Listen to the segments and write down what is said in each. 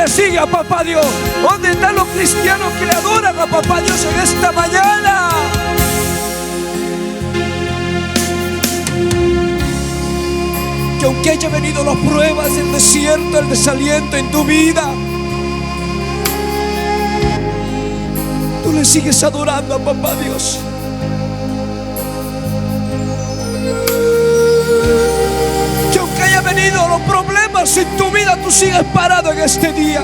le sigue a Papá Dios? ¿Dónde están los cristianos que le adoran a Papá Dios en esta mañana? Que aunque haya venido las pruebas, el desierto, el desaliento en tu vida, tú le sigues adorando a Papá Dios. Que aunque haya venido los problemas en tu vida, tú sigues parado en este día.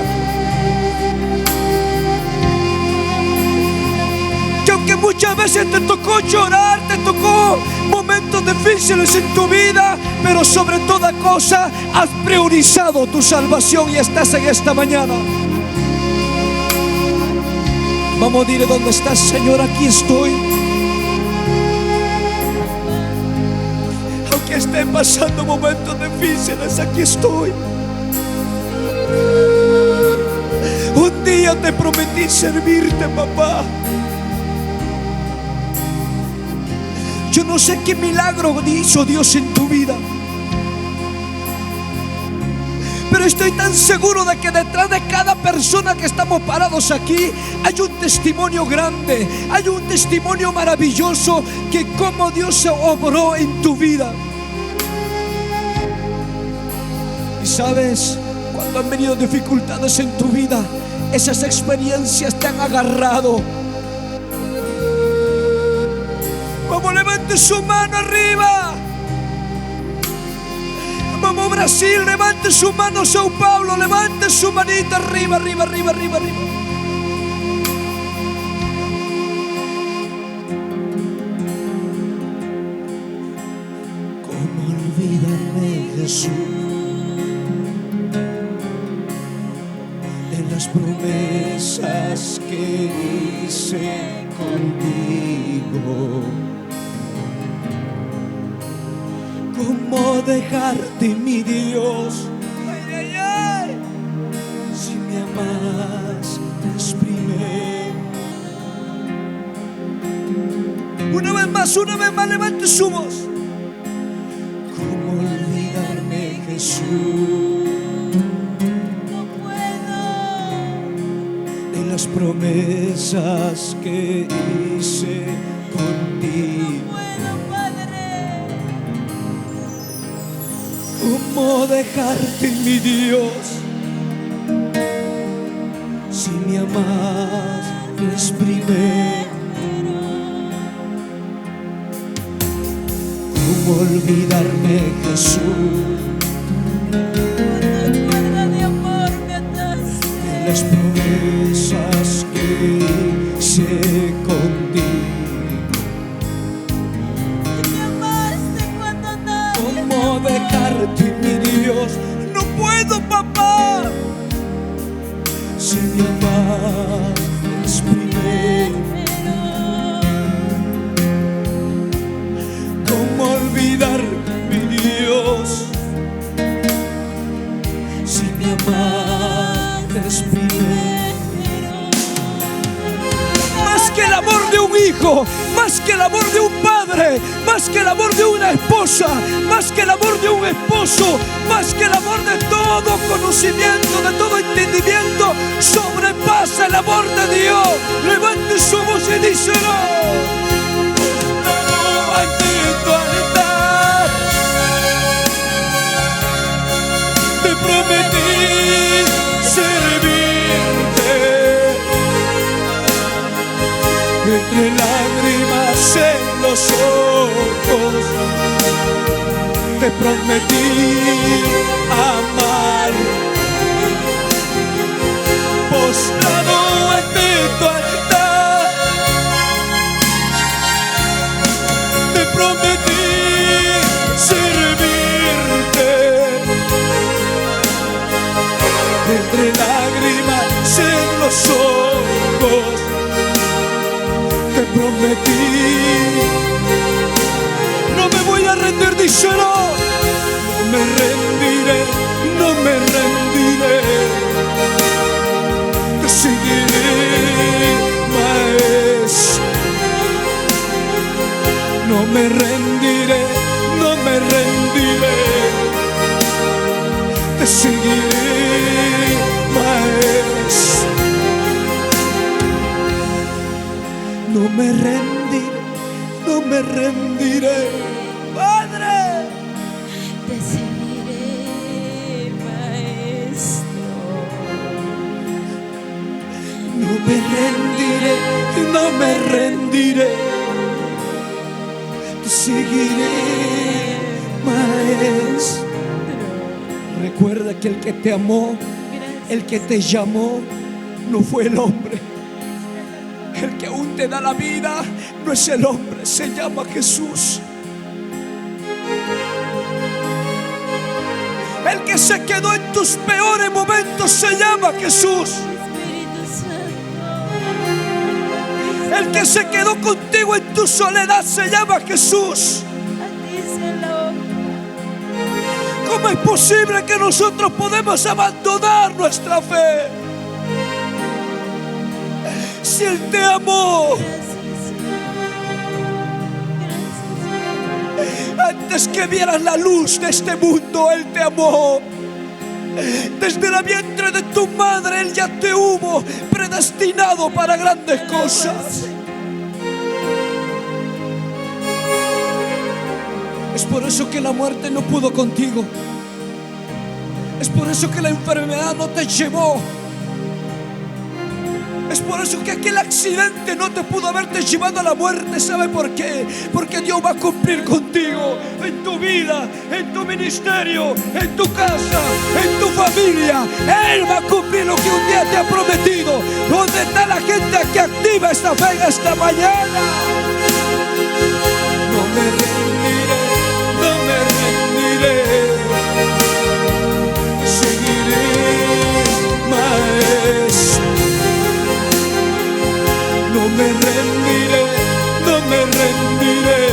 Que aunque muchas veces te tocó llorar, te tocó momentos difíciles en tu vida, pero sobre toda cosa has priorizado tu salvación y estás en esta mañana. Vamos a decirle: ¿dónde estás, Señor? Aquí estoy. Aunque estén pasando momentos difíciles, aquí estoy. Un día te prometí servirte, papá. Yo no sé qué milagro hizo Dios en tu vida, pero estoy tan seguro de que detrás de cada persona que estamos parados aquí hay un testimonio grande, hay un testimonio maravilloso, que cómo Dios se obró en tu vida. Y sabes, cuando han venido dificultades en tu vida, esas experiencias te han agarrado. Vamos, levante su mano arriba. Vamos, Brasil, levante su mano. Sao Paulo, levante su manita arriba, arriba, arriba, arriba, arriba. ¿Cómo olvidarme, Jesús, de las promesas que hice contigo? ¿Cómo dejarte, mi Dios? Ay, ay, ay. Si me amas, te exprime. Una vez más, levante su voz. ¿Cómo olvidarme, Jesús? No puedo. De las promesas que hice contigo. ¿Cómo dejarte, mi Dios? Si me amas, es primero. ¿Cómo olvidarme, Jesús? De las promesas que hice contigo. ¿Cómo dejarte, mi Dios? No puedo, papá. Si me amas, es primero. ¿Cómo olvidar, mi Dios? Si me amas, es primero. Más que el amor de un hijo, más que el amor de un padre, más que el amor de una esposa, más que el amor de un esposo, más que el amor de todo conocimiento, de todo entendimiento, sobrepasa el amor de Dios. Levante su voz y díselo. Ante tu altar te prometí servirte. Entre lágrimas en los ojos te prometí amar. Postrado ante tu altar te prometí servirte. Entre lágrimas en los ojos te prometí. No me voy a rendir, díselo. No me rendiré, no me rendiré. Te seguiré, maestro. No me rendiré, no me rendiré. Te seguiré, maestro. me rendiré, no me rendiré, Padre. Te seguiré, Maestro. No me rendiré, no me rendiré. Te seguiré, Maestro. Recuerda que el que te amó, el que te llamó, no fue el hombre. El que aún te da la vida no es el hombre, se llama Jesús. El que se quedó en tus peores momentos se llama Jesús. El que se quedó contigo en tu soledad se llama Jesús. ¿Cómo es posible que nosotros podemos abandonar nuestra fe? Si Él te amó antes que vieras la luz de este mundo, Él te amó. Desde el vientre de tu madre Él ya te hubo predestinado para grandes cosas. Es por eso que la muerte no pudo contigo. Es por eso que la enfermedad no te llevó. Es por eso que aquel accidente no te pudo haberte llevado a la muerte. ¿Sabe por qué? Porque Dios va a cumplir contigo en tu vida, en tu ministerio, en tu casa, en tu familia. Él va a cumplir lo que un día te ha prometido. ¿Dónde está la gente que activa esta fe en esta mañana? No me rendiré, no me rendiré. Seguiré, Maestro. No me rendiré, no me rendiré.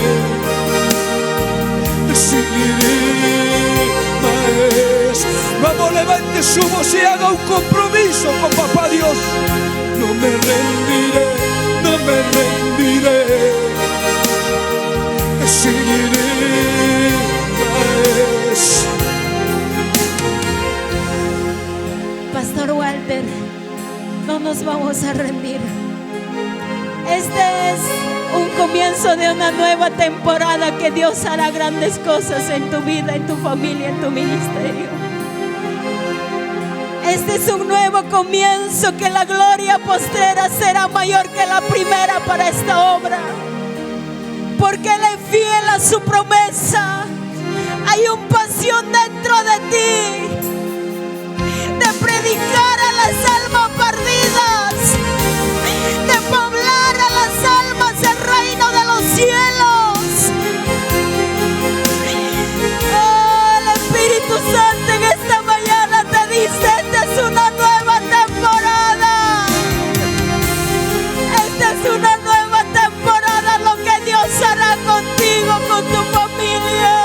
Te seguiré, Maestro. Vamos, levante su voz y haga un compromiso con Papá Dios. No me rendiré, no me rendiré. Te seguiré, Maestro. Pastor Walter, no nos vamos a rendir. Este es un comienzo de una nueva temporada que Dios hará grandes cosas en tu vida, en tu familia, en tu ministerio. Este es un nuevo comienzo que la gloria postrera será mayor que la primera para esta obra. Porque Él es fiel a su promesa. Hay una pasión dentro de ti de predicar a las almas perdidas, de poblar a las almas el reino de los cielos. Oh, el Espíritu Santo en esta mañana te dice: esta es una nueva temporada. Esta es una nueva temporada. Lo que Dios hará contigo, con tu familia.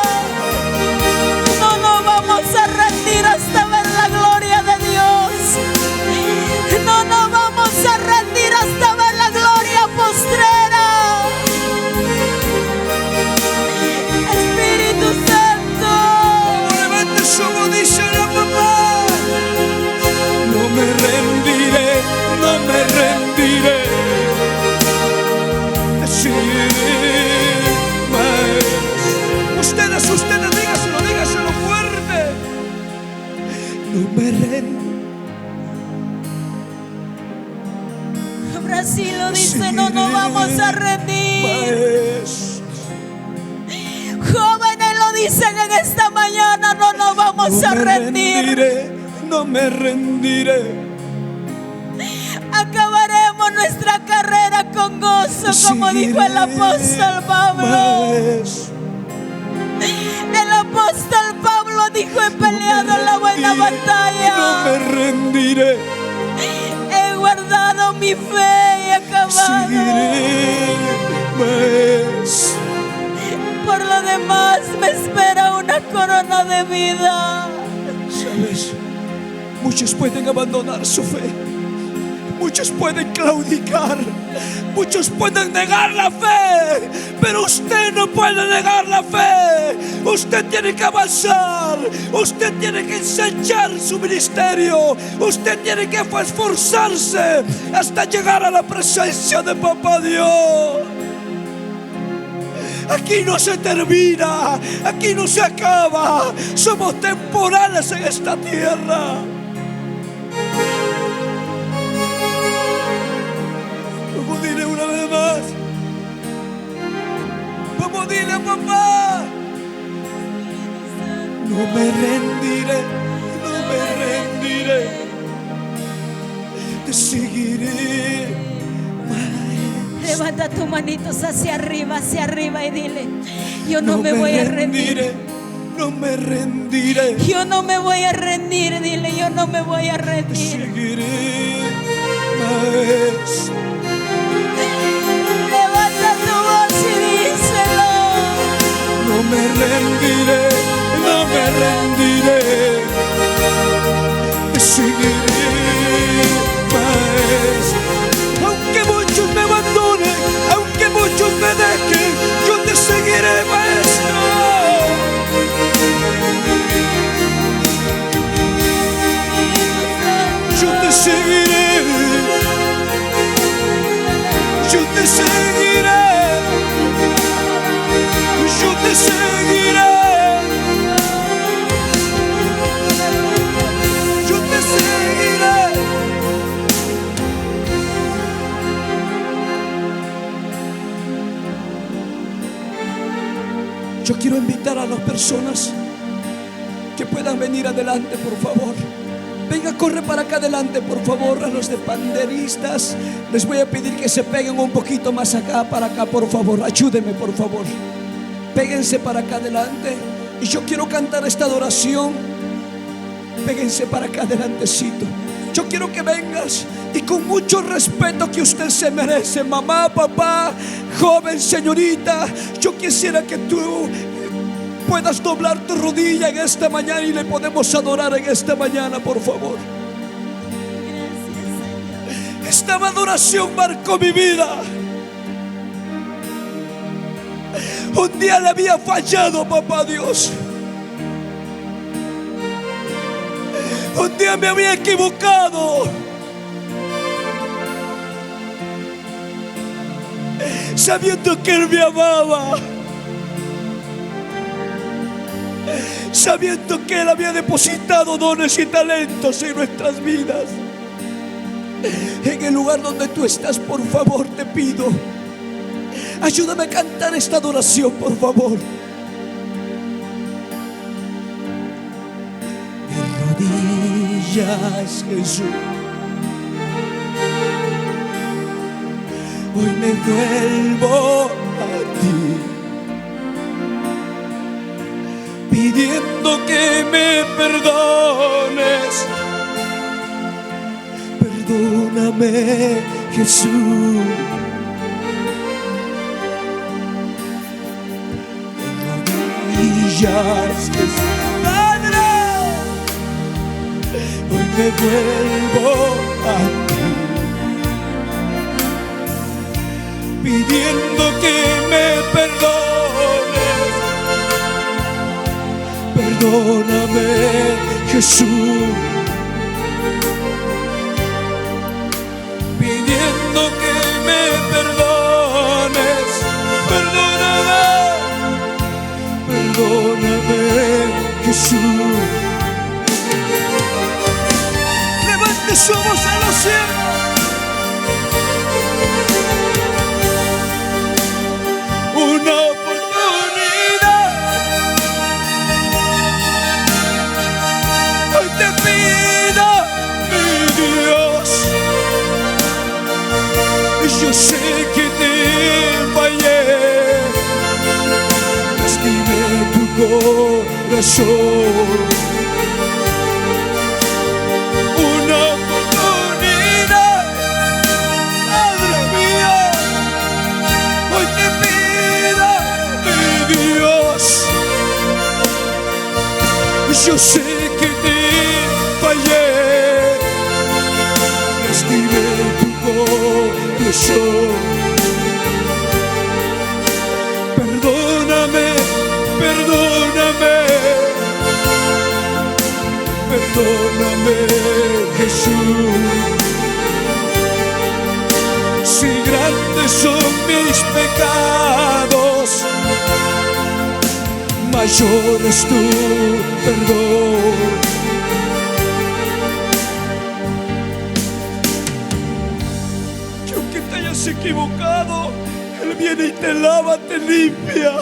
No nos vamos a rendir hasta ver la gloria de Dios. No nos vamos a rendir hasta ver la gloria postrera. Espíritu Santo, Levante su voz, dice la mamá. No me rendiré, no me rendiré. Te seguiré, Maestro. Ustedes, dígaselo fuerte. No me rendiré. Brasil lo dice: no nos vamos a rendir. Maestro. Jóvenes lo dicen en esta mañana: no nos vamos a rendir. No me rendiré. Acabaremos nuestra carrera con gozo, como dijo el apóstol Pablo. Maestro. El apóstol Pablo dijo: he peleado la buena batalla. No me rendiré. He guardado mi fe y acabado. Seguiré, Maestro. Por lo demás me espera una corona de vida. Sabes, muchos pueden abandonar su fe. muchos pueden claudicar, muchos pueden negar la fe, pero usted no puede negar la fe. Usted tiene que avanzar, usted tiene que ensanchar su ministerio, usted tiene que esforzarse hasta llegar a la presencia de Papá Dios. Aquí no se termina, aquí no se acaba. Somos temporales en esta tierra. Vamos, dile una vez más. Vamos, dile, papá. No me rendiré, no me rendiré. Te seguiré. Levanta tus manitos hacia arriba y dile: yo no me voy a rendir. No me rendiré. Yo no me voy a rendir, dile: yo no me voy a Te rendir. seguiré, maestro. Levanta tu voz y díselo. No me rendiré, no me rendiré. Te seguiré, maestro. Aunque muchos me abandonen, aunque muchos me dejen, yo te seguiré, maestro. Yo te seguiré, yo te seguiré, yo te seguiré, yo te seguiré. Yo quiero invitar a las personas que puedan venir adelante, por favor. Venga, corre para acá adelante, por favor. A los de panderistas les voy a pedir que se peguen un poquito más acá, para acá, por favor. Ayúdenme, por favor. Péguense para acá adelante. Y yo quiero cantar esta adoración. Péguense para acá adelantecito. Yo quiero que vengas y con mucho respeto que usted se merece, mamá, papá, joven, señorita, yo quisiera que tú puedas doblar tu rodilla en esta mañana y le podemos adorar en esta mañana, por favor. Esta adoración marcó mi vida. Un día le había fallado, papá Dios. Un día me había equivocado. Sabiendo que Él me amaba, sabiendo que Él había depositado dones y talentos en nuestras vidas. En el lugar donde tú estás, por favor, te pido, ayúdame a cantar esta adoración, por favor. Rodillas, Jesús, hoy me vuelvo a ti, pidiendo que me perdones. Perdóname, Jesús. De rodillas, Jesús. Hoy me vuelvo a ti, pidiendo que me perdones. Perdóname, Jesús. Pidiendo que me perdones. Perdóname, perdóname, Jesús. Somos a los cielos. Una oportunidad. Hoy te pido, mi Dios. Yo sé que te fallé, lastimé tu corazón. Yo sé que te fallé, lastimé soy. Perdóname, perdóname, perdóname, Jesús. Si grandes son mis pecados, mayor es tu perdón. Que aunque te hayas equivocado, Él viene y te lava, te limpia.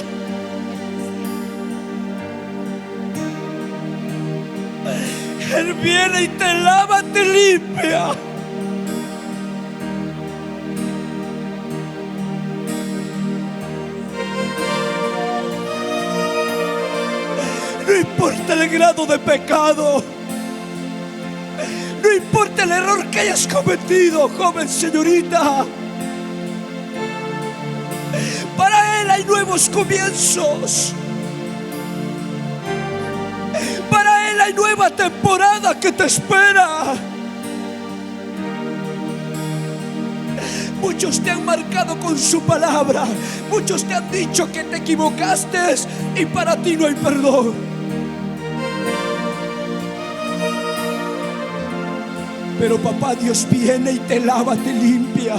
Él viene y te lava, te limpia. No importa el grado de pecado, no importa el error que hayas cometido, joven, señorita. Para Él hay nuevos comienzos. Para Él hay nueva temporada que te espera. Muchos te han marcado con su palabra. Muchos te han dicho que te equivocaste y para ti no hay perdón. Pero papá Dios viene y te lava, te limpia.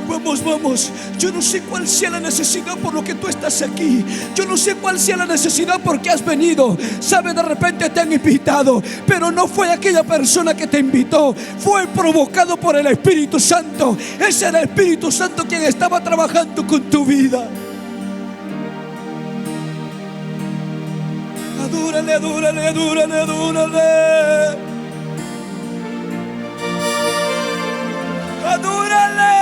Vamos, vamos. Yo no sé cuál sea la necesidad por lo que tú estás aquí. Yo no sé cuál sea la necesidad por qué has venido. Sabe, de repente te han invitado, pero no fue aquella persona que te invitó. Fue provocado por el Espíritu Santo. Ese era el Espíritu Santo quien estaba trabajando con tu vida. Adúrale, adúrale, adúrale, adúrale. Adúrale.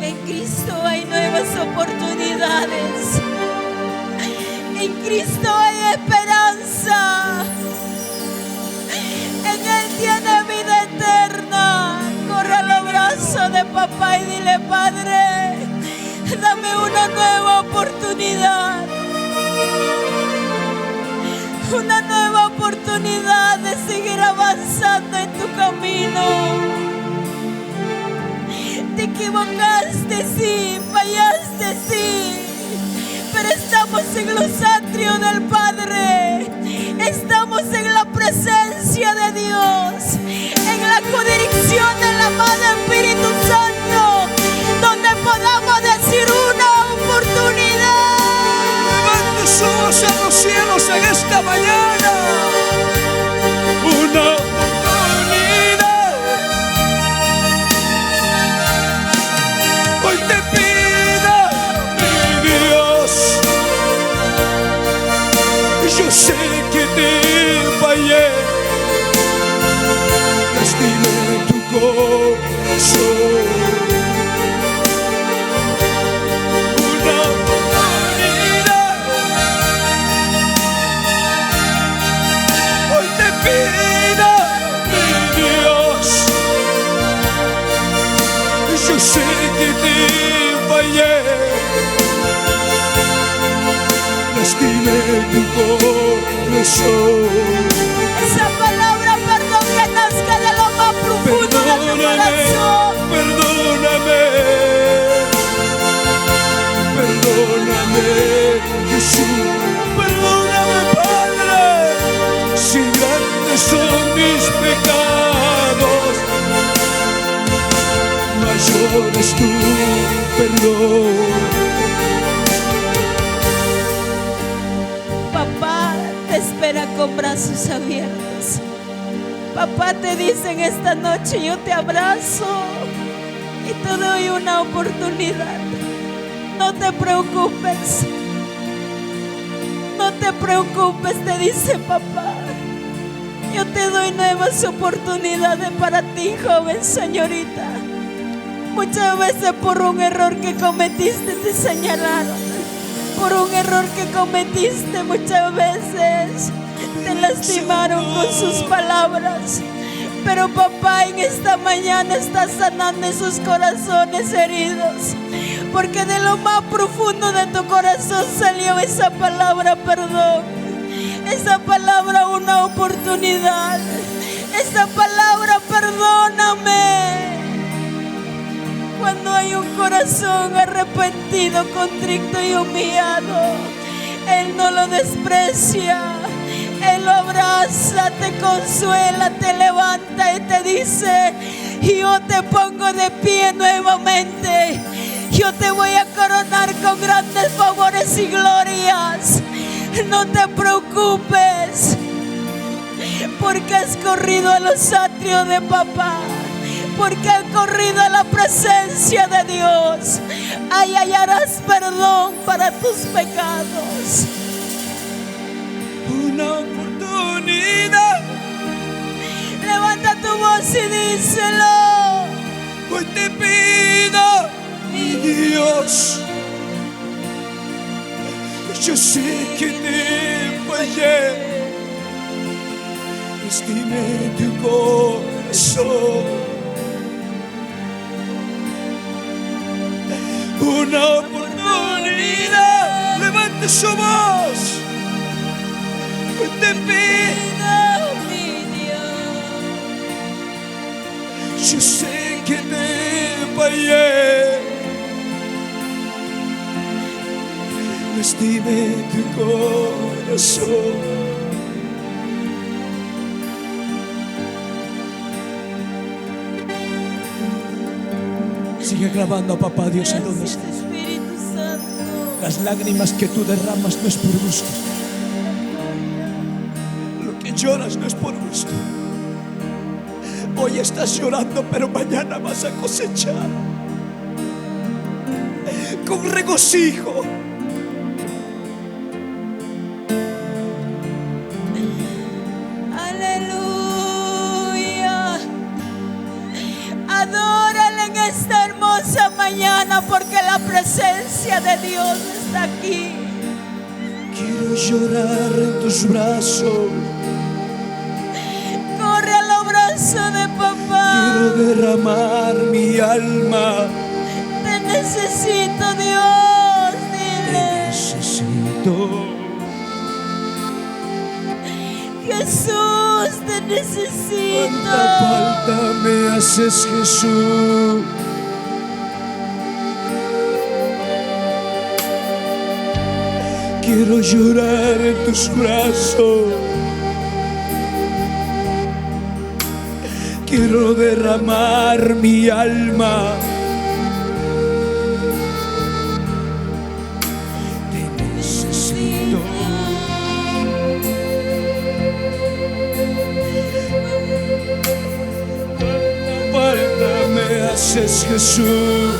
En Cristo hay nuevas oportunidades. En Cristo hay esperanza. En Él tiene vida eterna. Corre al abrazo de papá y dile: Padre, dame una nueva oportunidad. Una nueva oportunidad de seguir avanzando en tu camino. Te equivocaste, sí, fallaste, sí, pero estamos en los atrios del Padre. Estamos en la presencia de Dios, en la codirección del amado Espíritu Santo, donde podamos decir una oportunidad. Levante su voz a los cielos en esta mañana. Una oportunidad. Hoy te pido, mi Dios. Yo sé que te fallé. Lastimé tu corazón. Yo sé que te fallé, lastimé tu corazón. Esa palabra perdón que nazca de lo más profundo de tu corazón. Perdóname, perdóname, Jesús. Perdóname, Padre, si grandes son mis pecados, mayor es tu perdón. Papá te espera con brazos abiertos. Papá te dice en esta noche: yo te abrazo y te doy una oportunidad. No te preocupes. No te preocupes, te dice papá. Yo te doy nuevas oportunidades para ti, joven señorita. Muchas veces por un error que cometiste te señalaron. Por un error que cometiste muchas veces te lastimaron con sus palabras. Pero papá en esta mañana está sanando esos corazones heridos. Porque de lo más profundo de tu corazón salió esa palabra perdón. Esa palabra, una oportunidad. Esa palabra, perdóname. Cuando hay un corazón arrepentido, contrito y humillado, Él no lo desprecia. Él lo abraza, te consuela, te levanta y te dice: yo te pongo de pie nuevamente. Yo te voy a coronar con grandes favores y glorias. No te preocupes, porque has corrido a los atrios de papá, porque has corrido a la presencia de Dios. Ahí hallarás perdón para tus pecados. Una oportunidad. Levanta tu voz y díselo. Hoy te pido, mi Dios. Yo sé que te fallé, estimé tu corazón. Una oportunidad. Levante su voz. Hoy te pido, Mi Dios. yo sé que te fallé, lastimé tu corazón. Sigue grabando a papá Dios en donde está. Gracias, Espíritu Santo. Las lágrimas que tú derramas no es por gusto. Lo que lloras no es por gusto. Hoy estás llorando, pero mañana vas a cosechar con regocijo. Aleluya. Adórale en esta hermosa mañana, porque la presencia de Dios está aquí. Quiero llorar en tus brazos. Corre a los brazos de papá. Quiero derramar mi alma. Te necesito, Dios. Te Dile: necesito. Jesús, te necesito. Cuánta falta me haces, Jesús. Quiero llorar en tus brazos. Quiero derramar mi alma. Te necesito. Cuánta falta me haces, Jesús.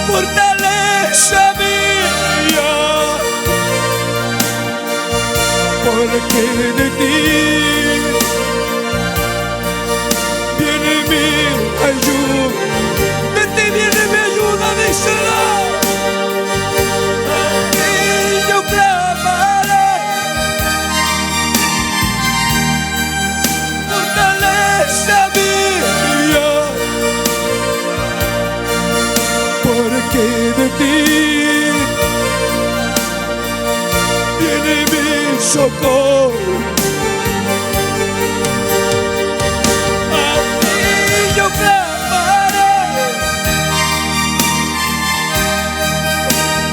Fortaleza mía, porque de ti viene mi ayuda, de ti viene mi ayuda, díselo. A ti yo clamaré, fortaleza mía, porque de ti viene mi socorro. A ti yo clamaré,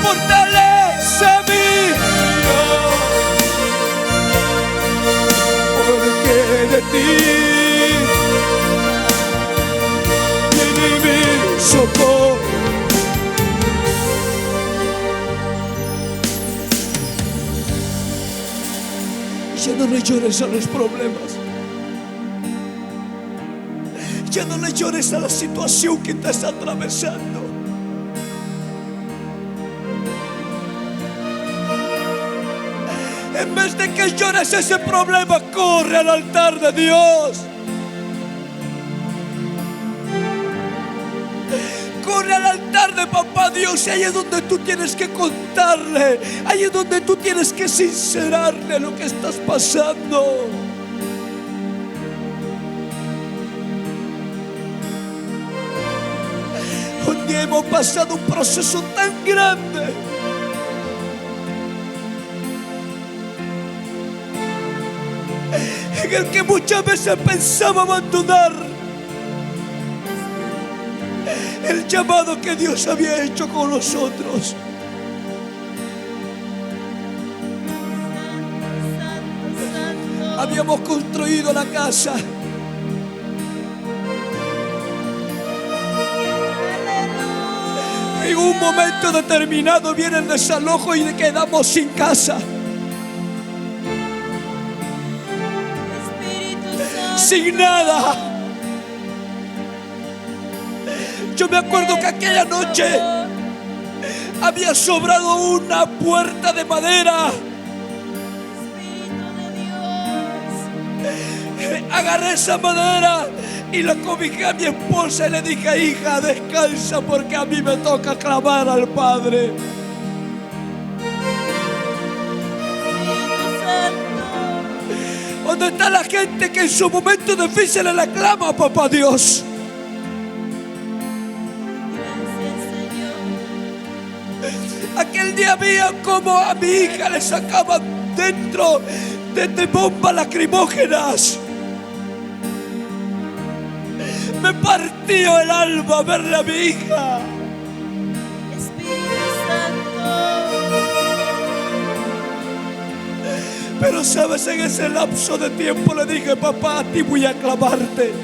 fortaleza mía, porque de ti viene mi socorro. Ya no le llores a los problemas. Ya no le llores a la situación que estás atravesando. En vez de que llores ese problema, corre al altar de Dios. Corre al altar de papá Dios, y ahí es donde tú tienes que contarle, ahí es donde tú tienes que sincerarle lo que estás pasando. día hemos pasado un proceso tan grande. En el que muchas veces pensaba abandonar el llamado que Dios había hecho con nosotros. Habíamos construido la casa. En un momento determinado viene el desalojo y quedamos sin casa, sin nada. Yo me acuerdo que aquella noche había sobrado una puerta de madera. Agarré esa madera y la cobijé a mi esposa y le dije: hija, descansa, porque a mí me toca clamar al Padre. ¿Dónde está la gente que en su momento difícil le clama a Papá Dios? Aquel día veían como a mi hija le sacaban dentro de bombas lacrimógenas. Me partió el alma verle a mi hija. Espíritu Santo. Pero sabes, en ese lapso de tiempo le dije: papá, a ti voy a clamarte.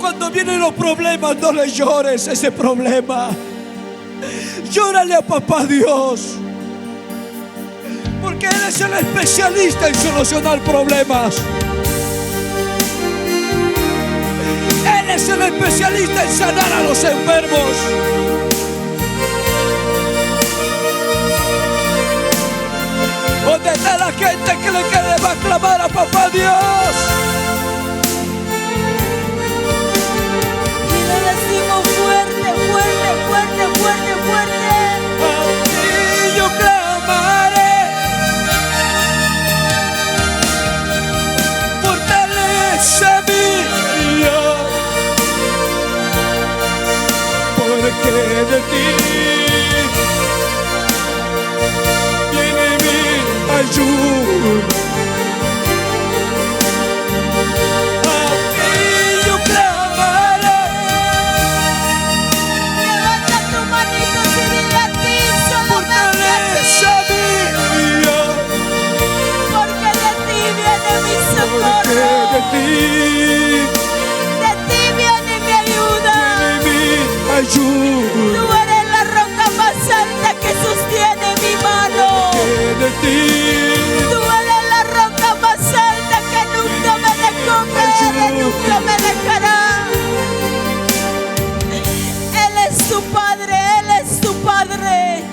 Cuando vienen los problemas, no le llores ese problema. Llórale a Papá Dios, porque Él es el especialista en solucionar problemas. Él es el especialista en sanar a los enfermos. ¿Dónde está la gente que le va a clamar a Papá Dios? Y le decimos fuerte, fuerte, fuerte, fuerte, fuerte. A ti yo clamaré. Fortaleza mía, porque de ti viene mi ayuda. A ti yo clamaré. Levanta tus manitos y dile a ti Fortaleza mía, porque de ti viene mi porque socorro. de ti De ti viene mi ayuda. viene mi ayuda. Tú eres la roca más alta que sostiene mi mano. Que de ti Tú eres la roca más alta que nunca me dejó caer y nunca me dejará. Él es tu Padre, Él es tu Padre,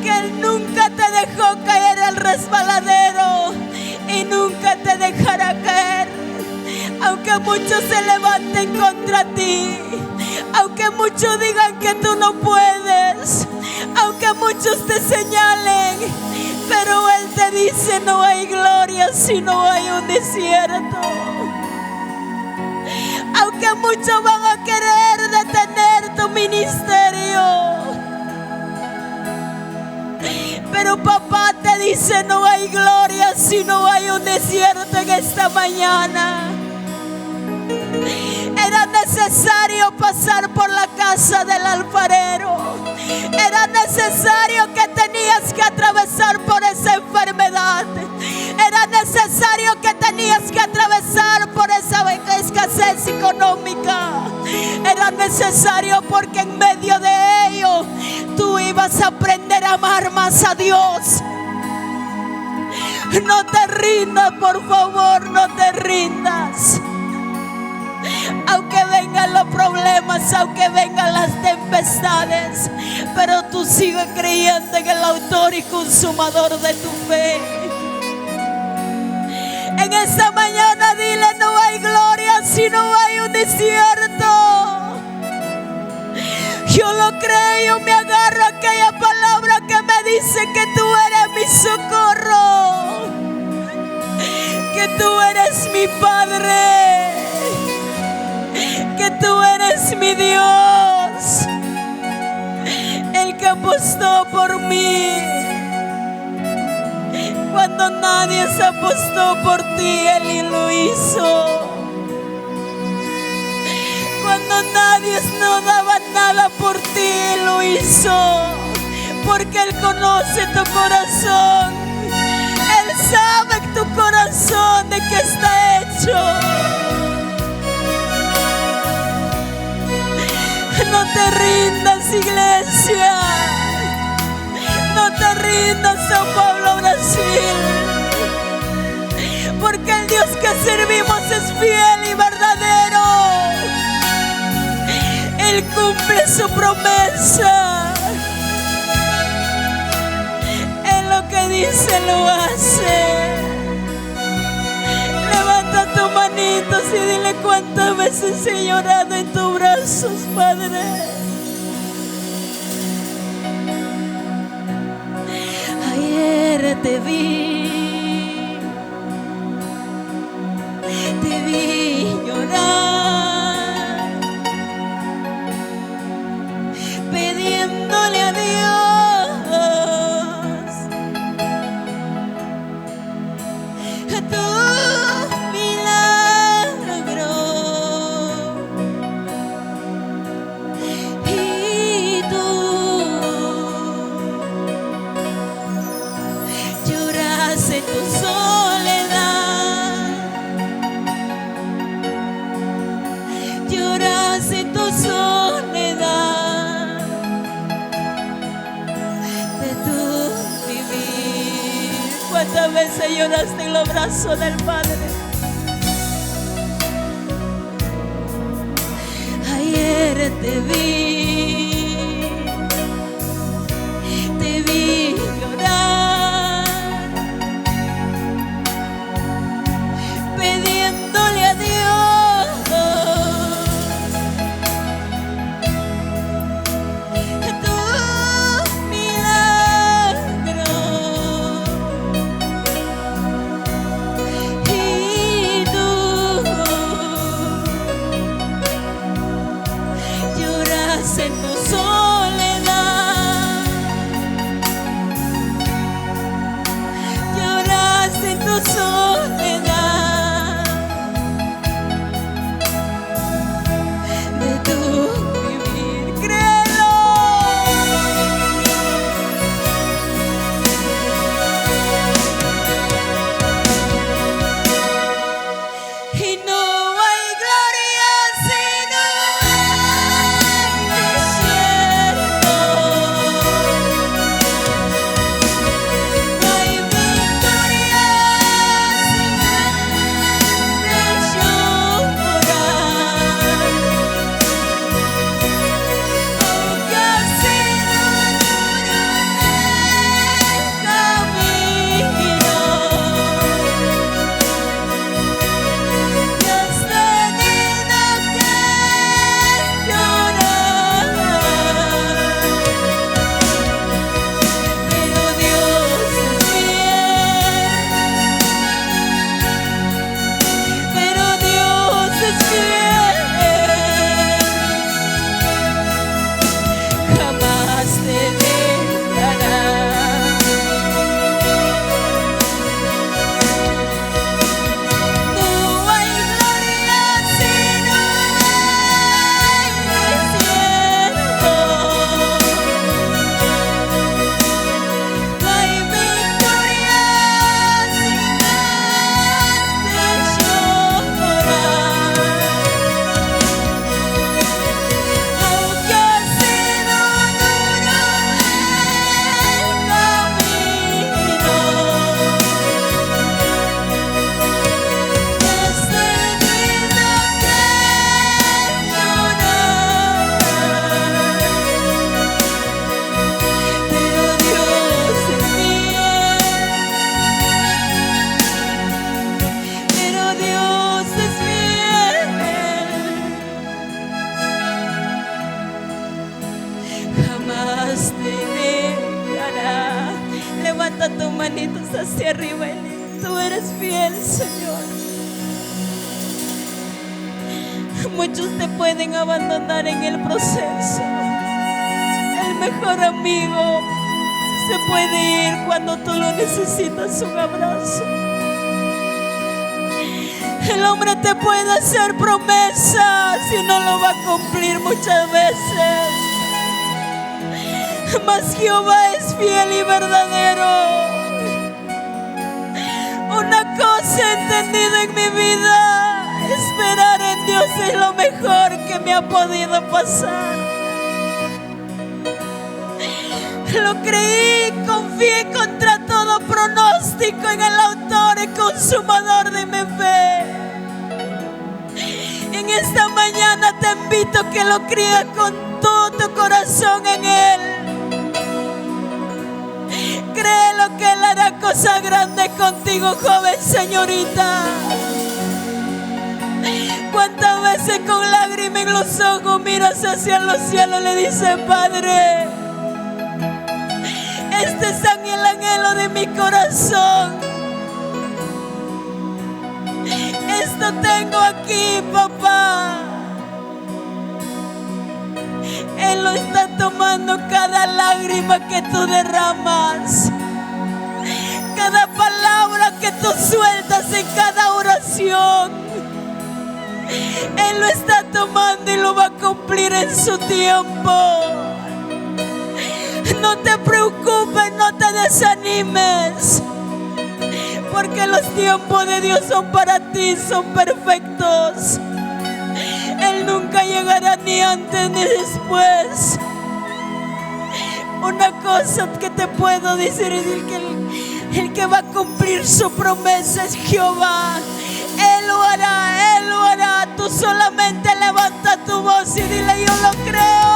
que Él nunca te dejó caer al resbaladero y nunca te dejará caer. Aunque muchos se levanten contra ti, aunque muchos digan que tú no puedes, aunque muchos te señalen, pero Él te dice: no hay gloria si no hay un desierto. Aunque muchos van a querer detener tu ministerio, pero papá te dice: no hay gloria si no hay un desierto en esta mañana. Era necesario pasar por la casa del alfarero. Era necesario que tenías que atravesar por esa enfermedad. Era necesario que tenías que atravesar por esa escasez económica. Era necesario porque en medio de ello tú ibas a aprender a amar más a Dios. No te rindas, por favor, no te rindas. Aunque vengan los problemas, aunque vengan las tempestades, pero tú sigues creyendo en el autor y consumador de tu fe. En esta mañana dile: no hay gloria si no hay un desierto. Yo lo creo, me agarro a aquella palabra que me dice que tú eres mi socorro, que tú eres mi Padre, que tú Tú eres mi Dios, el que apostó por mí. Cuando nadie se apostó por ti, Él lo hizo. Cuando nadie no daba nada por ti, Él lo hizo. Porque Él conoce tu corazón. Él sabe tu corazón de qué está hecho. No te rindas, iglesia. No te rindas, São Paulo, Brasil. Porque el Dios que servimos es fiel y verdadero. Él cumple su promesa. Él lo que dice lo hace. Levanta tus manitos y dile cuántas veces he llorado en tus brazos, Padre. Ayer te vi llorar, pidiéndole a Dios tu milagro. Y tú lloraste tu soledad, lloraste tu soledad de tu vivir. ¿Cuántas veces lloraste en los brazos del Padre? Ayer te vi llorar, pidiéndole a Dios tu milagro. Y tú lloras en tu soledad, lloras en tu soledad de tu vivir. Créelo. Y no hay gloria si no hay desierto. No hay victoria sin antes llorar. Aunque ha sido duro el camino, y has tenido que llorar, pero Dios es fiel, pero Dios es fiel, jamás te dejará. No hay gloria si no hay desierto. No hay victoria sin antes llorar. Aunque ha sido duro el camino, has tenido que llorar, pero Dios es fiel, pero Dios es fiel, jamás te dejará. Levanta tus manitos hacia arriba y dile, tú eres fiel, Señor. muchos te pueden abandonar en el proceso. El mejor amigo se puede ir cuando tú lo necesitas, un abrazo. El hombre te puede hacer promesas y no lo va a cumplir muchas veces, mas Jehová es fiel y verdadero. Una cosa he entendido en mi vida: esperar en Dios es lo mejor que me ha podido pasar. Lo creí, confié contra todo pronóstico en el autor y consumador de mi fe. En esta mañana te invito a que lo creas con todo tu corazón en Él. Créelo que Él hará cosas grandes contigo, joven señorita. ¿Cuántas veces con lágrimas en los ojos miras hacia los cielos y le dices: Padre, este es el anhelo de mi corazón? Esto tengo aquí, papá. Él lo está tomando cada lágrima que tú derramas, cada palabra que tú sueltas en cada oración. Él lo está tomando y lo va a cumplir en su tiempo. No te preocupes, no te desanimes, porque los tiempos de Dios son para ti, son perfectos. Él nunca llegará ni antes ni después. Una cosa que te puedo decir es el que va a cumplir su promesa es Jehová. Él lo hará, Él lo hará. Tú solamente levanta tu voz y dile: yo lo creo.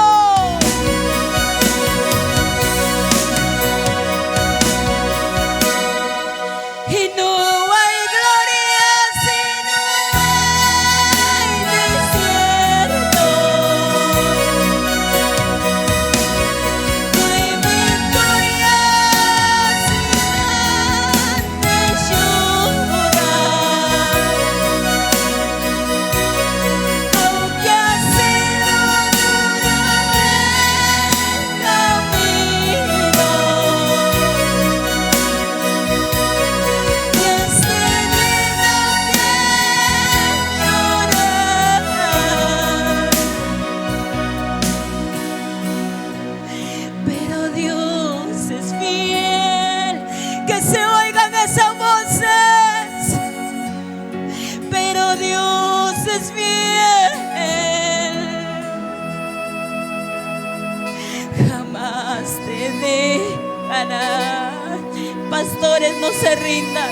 Pastores, no se rindan.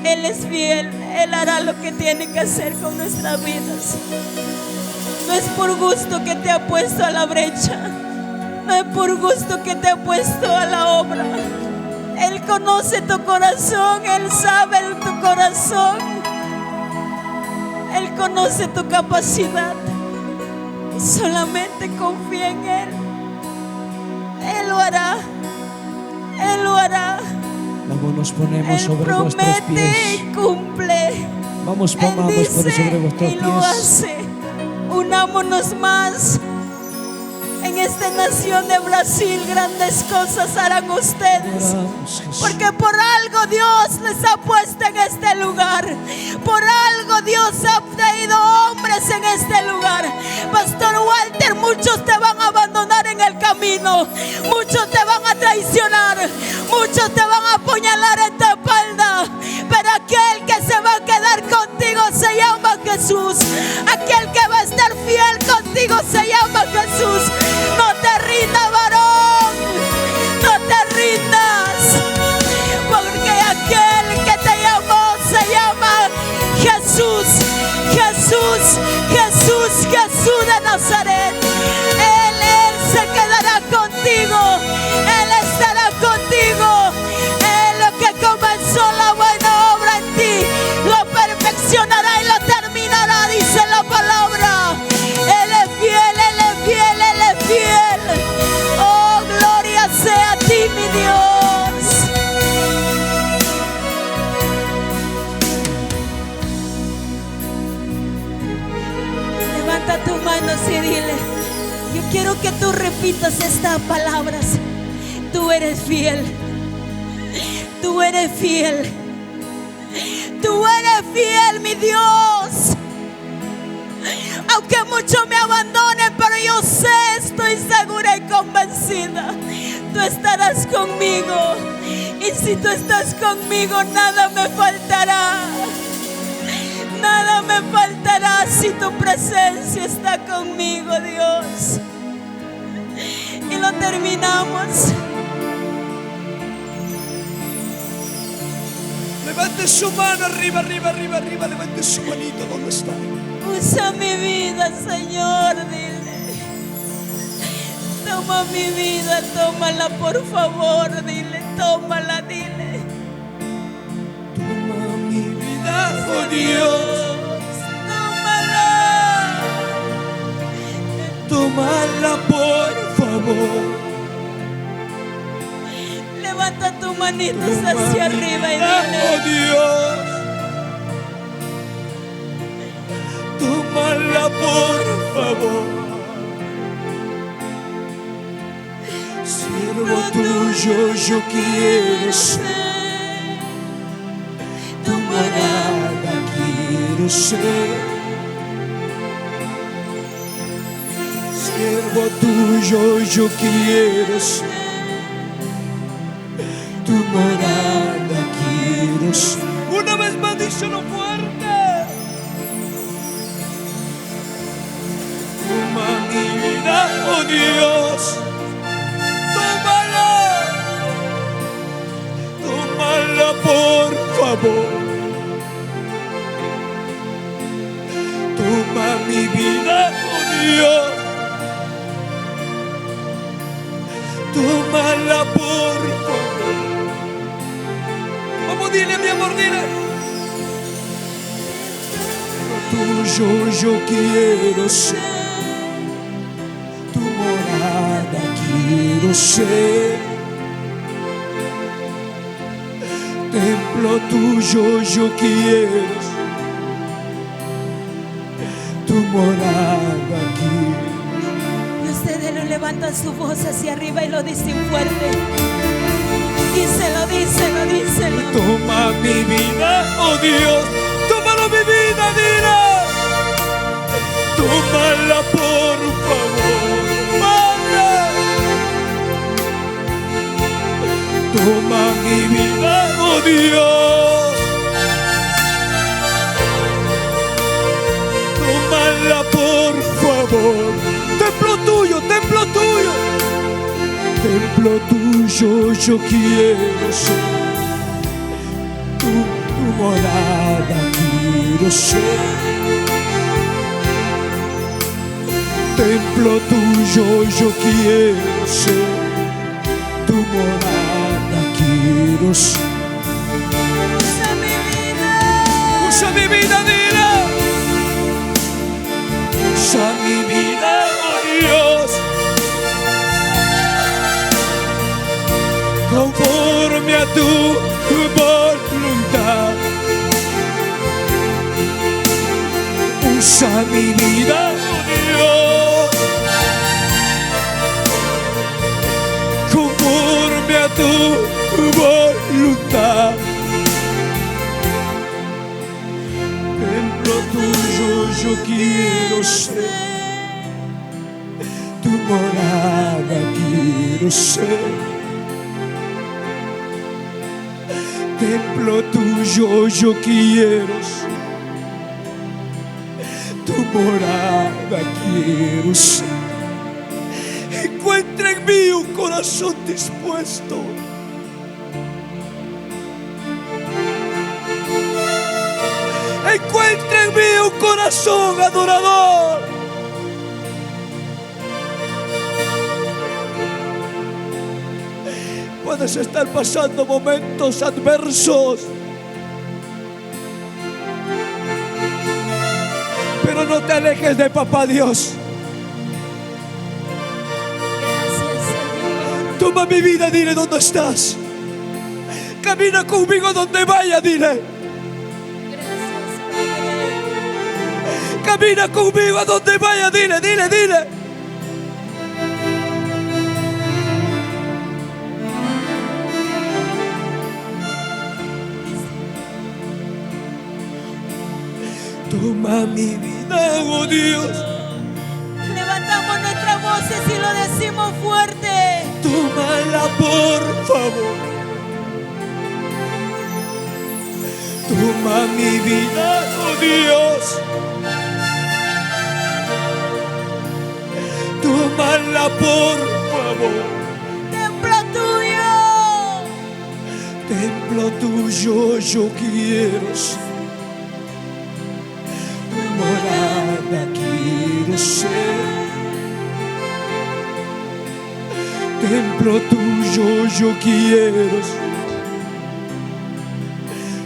Él es fiel. Él hará lo que tiene que hacer con nuestras vidas. No es por gusto que te ha puesto a la brecha. No es por gusto que te ha puesto a la obra. Él conoce tu corazón. Él sabe tu corazón. Él conoce tu capacidad. Solamente confía en Él. Él lo hará. Él lo hará. Vamos, nos ponemos Él sobre vuestros promete pies. y cumple. Vamos, Él pongamos dice sobre vuestros y lo pies. hace. Unámonos más. En esta nación de Brasil grandes cosas harán ustedes. Oramos, Jesús. Porque por algo Dios les ha puesto en este lugar. Por algo Dios ha traído hombres en este lugar. Pastor Walter, muchos te van a abandonar en el camino. Muchos te van a traicionar. Muchos te van a apuñalar en tu espalda. Pero aquel que se va a quedar contigo se llama Jesús. Aquel que va a estar fiel contigo se llama Jesús. No te rindas, varón. No te rindas. Porque aquel que te llamó se llama Jesús. Jesús, Jesús, Jesús de Nazaret. Él se quedará contigo. Él estará contigo. Él lo que comenzó la buena obra en ti lo perfeccionará y lo terminará, dice la palabra. Él es fiel, Él es así, dile. Yo quiero que tú repitas estas palabras. Tú eres fiel. Tú eres fiel. Tú eres fiel, mi Dios. Aunque muchos me abandonen, pero yo sé, estoy segura y convencida, tú estarás conmigo. Y si tú estás conmigo, nada me faltará. Nada me faltará si tu presencia está conmigo, Dios. Y lo terminamos. Levante su mano arriba, arriba, arriba, arriba. Levante su manito donde está. Usa mi vida, Señor, dile. Toma mi vida, tómala, por favor, dile. Tómala, dile. Toma mi vida, oh Dios. Tómala. Tómala, por favor. Levanta tu manita hacia arriba y Oh dile. Dios, tómala por favor. Siervo tuyo yo quiero ser, tu morada quiero ser. Siervo tuyo yo quiero ser. Tu morada quiero ser. Una vez más, díselo fuerte. Toma mi vida, oh Dios. Tómala. Tómala, por favor. Toma mi vida, oh Dios. Tómala, por favor. Vamos, dile, mi amor, dile. Tuyo yo quiero ser, tu morada quiero ser. Templo tuyo yo quiero ser, tu morada quiero. Y ustedes lo levantan su voz hacia arriba y lo dicen fuerte. Díselo, díselo, díselo. Toma mi vida, oh Dios. Tómalo mi vida, dile. Tómala, por favor, Padre. Toma mi vida, oh Dios. Tómala, por favor. Templo tuyo, templo tuyo. Templo tuyo yo quiero ser, tu morada quiero ser. Templo tuyo yo quiero ser, tu morada quiero ser. Usa mi vida. Usa mi vida, dile. Usa mi vida, oh Dios. Conforme a tu voluntad. Usa mi vida, oh Dios. Conforme a tu voluntad. Templo tuyo yo quiero ser, tu morada quiero ser. Templo tuyo yo quiero ser, tu morada quiero ser. Encuentra en mí un corazón dispuesto. Encuentra en mí un corazón adorador. Puedes estar pasando momentos adversos, pero no te alejes de Papá Dios. Gracias, Señor. Toma mi vida, dile dónde estás. Camina conmigo donde vaya, dile. Gracias, Padre. camina conmigo a donde vaya. Dile, dile, dile. Toma mi vida, oh Dios. Levantamos nuestras voces y lo decimos fuerte. Tómala, por favor. Toma mi vida, oh Dios. Tómala, por favor. Templo tuyo. Templo tuyo yo quiero ser. Tu morada quiero ser. Templo tuyo yo quiero ser.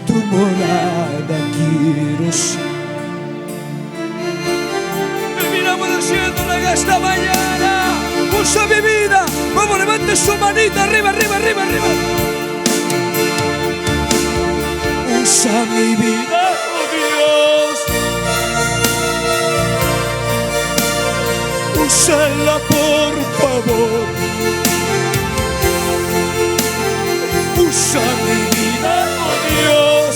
Tu morada quiero ser. Terminamos haciéndola en esta mañana. Usa mi vida. Vamos, levante su manita arriba, arriba, arriba, arriba. Usa mi vida, oh Dios. Úsala, por favor. Usa mi vida, oh Dios,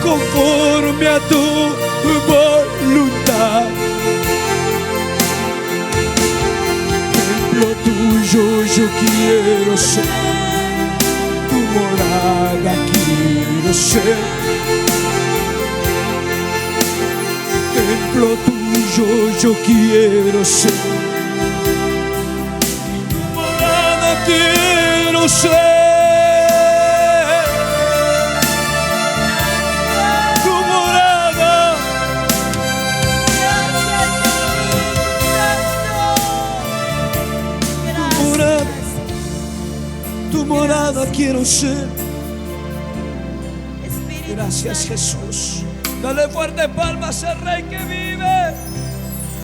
conforme a tu voluntad. Templo tuyo yo quiero ser. Tu morada quiero ser. Templo tuyo yo quiero ser. Tu morada quiero ser. Tu morada. Tu morada. Tu morada quiero ser. Gracias, Jesús. Dale fuerte palmas al Rey que vive.